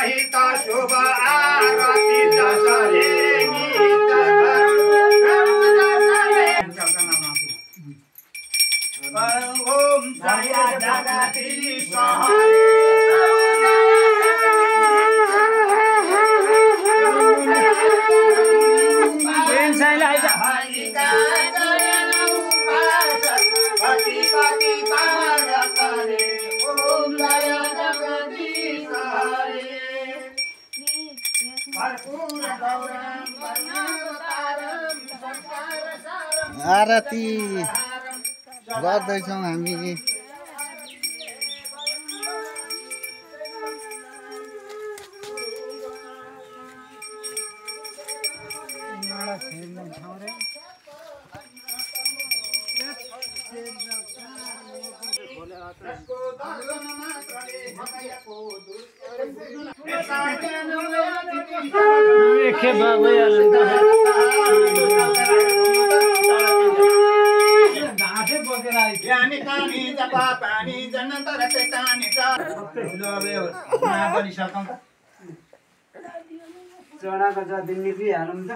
सहित शुभ आरती जसले गीत ओम जय जगदीश आरती गर्दैछौँ हामी। चढाएको जति निक्लिहालौँ त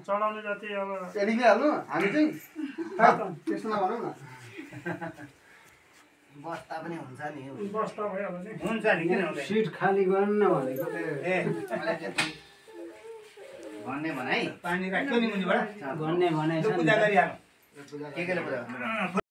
चढाउने जति अब निक्लिहाल्नु हामी चाहिँ त्यसमा भनौँ न बस्ता पनि हुन्छ नि बस्ता भइहाल्यो नि हुन्छ नि किन हुँदैन सिट खाली गर्नु न भनेको ए भन्ने भनाइ पानी राख्यो नि मुनिबाट भन्ने भने पूजा गरिहाल्नु के केले पूजा